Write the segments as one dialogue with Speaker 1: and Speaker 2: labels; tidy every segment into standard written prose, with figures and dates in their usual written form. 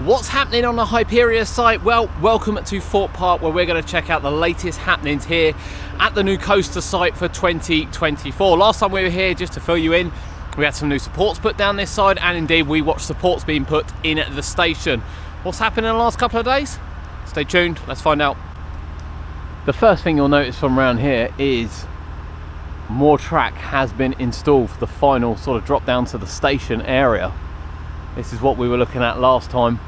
Speaker 1: What's happening on the Hyperia site? Well, welcome to Thorpe Park, where we're going to check out the latest happenings here at the new coaster site for 2024. Last time we were here, just to fill you in, we had some new supports put down this side, and indeed we watched supports being put in at the station. What's happened in the last couple of days? Stay tuned, let's find out. The first thing you'll notice from around here is more track has been installed for the final sort of drop down to the station area. This is what we were looking at last time.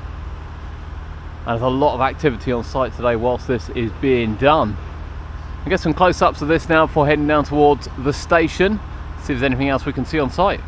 Speaker 1: And there's a lot of activity on site today whilst this is being done. I'll get some close-ups of this now before heading down towards the station. See if there's anything else we can see on site.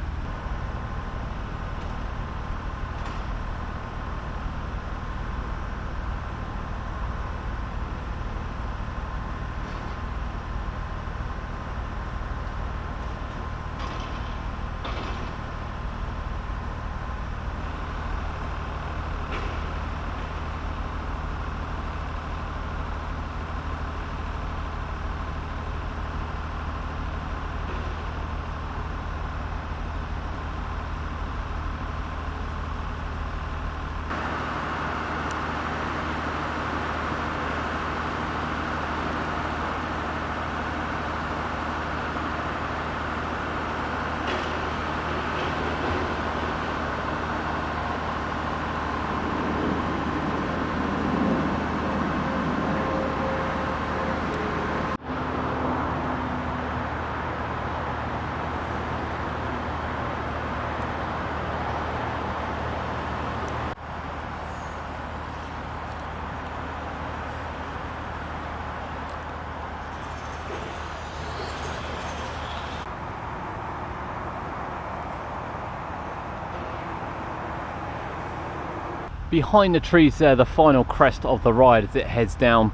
Speaker 1: Behind the trees there, the final crest of the ride as it heads down.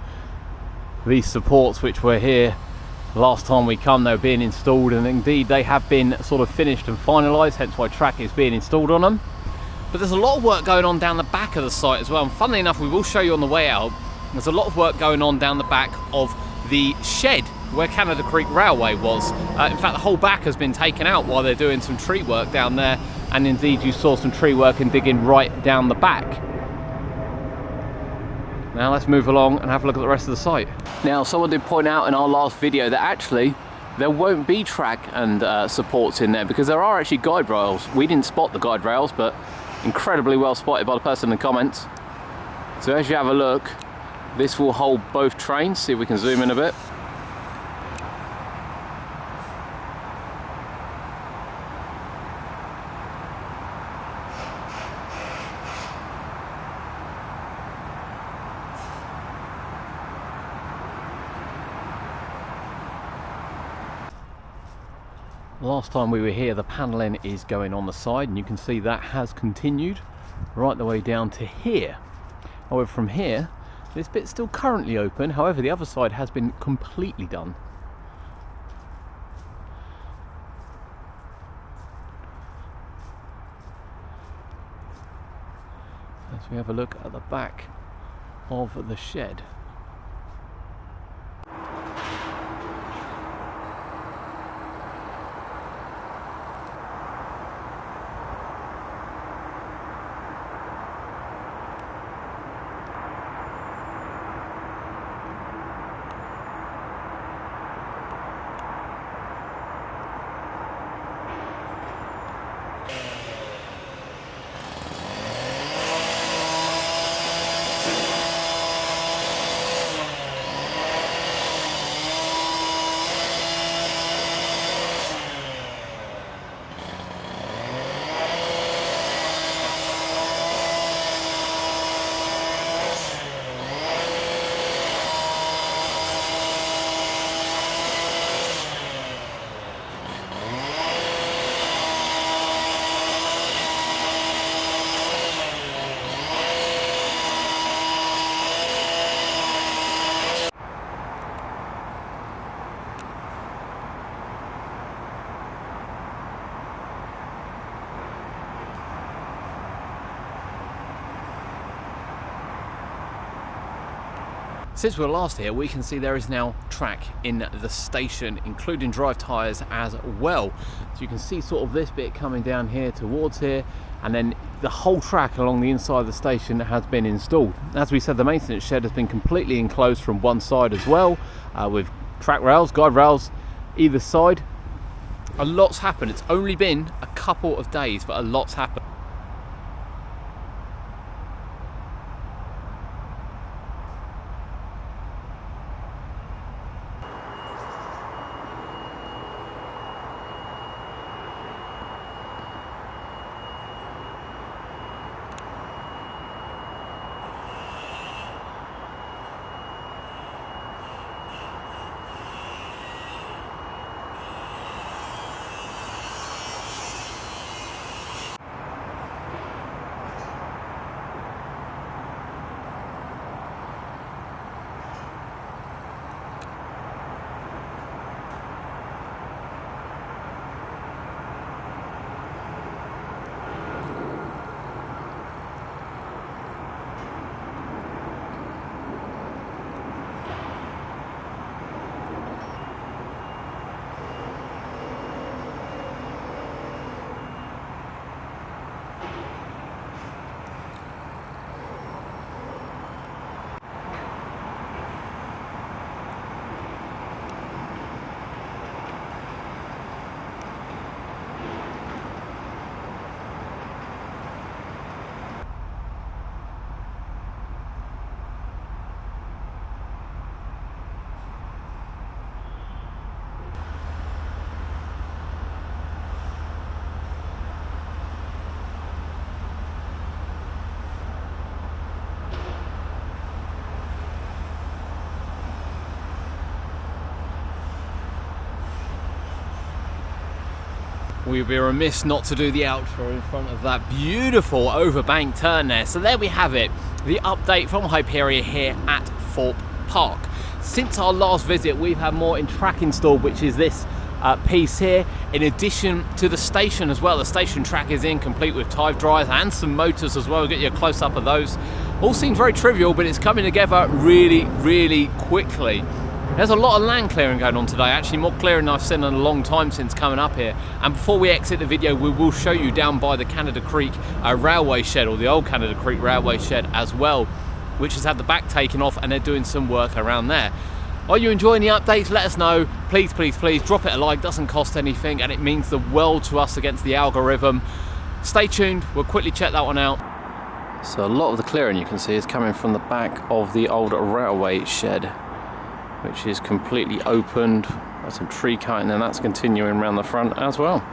Speaker 1: These supports which were here last time we come, they were being installed, and indeed they have been sort of finished and finalised, hence why track is being installed on them. But there's a lot of work going on down the back of the site as well, and funnily enough we will show you on the way out, there's a lot of work going on down the back of the shed where Canada Creek Railway was. In fact, the whole back has been taken out while they're doing some tree work down there, and indeed you saw some tree work and digging right down the back. Now let's move along and have a look at the rest of the site. Now, someone did point out in our last video that actually there won't be track and supports in there because there are actually guide rails. We didn't spot the guide rails, but incredibly well spotted by the person in the comments. So as you have a look, this will hold both trains. See if we can zoom in a bit. Last time we were here, the panelling is going on the side, and you can see that has continued right the way down to here. However, from here, this bit's still currently open. However, the other side has been completely done. As we have a look at the back of the shed. Since we were last here, we can see there is now track in the station, including drive tyres as well. So you can see sort of this bit coming down here towards here, and then the whole track along the inside of the station has been installed. As we said, the maintenance shed has been completely enclosed from one side as well, with track rails, guide rails either side. A lot's happened. It's only been a couple of days, but a lot's happened. We'd be remiss not to do the outro in front of that beautiful overbank turn there. So there we have it, the update from Hyperia here at Thorpe Park. Since our last visit, we've had more in track installed, which is this piece here, in addition to the station as well. The station track is in, complete with tie drives and some motors as well. We'll get you a close-up of those. All seems very trivial, but it's coming together really, really quickly. There's a lot of land clearing going on today, actually more clearing than I've seen in a long time since coming up here. And before we exit the video, we will show you down by the Canada Creek railway shed, or the old Canada Creek railway shed as well, which has had the back taken off, and they're doing some work around there. Are you enjoying the updates? Let us know. Please, please, please drop it a like. Doesn't cost anything, and it means the world to us against the algorithm. Stay tuned, we'll quickly check that one out. So a lot of the clearing you can see is coming from the back of the old railway shed, which is completely opened. Got some tree cutting, and that's continuing around the front as well.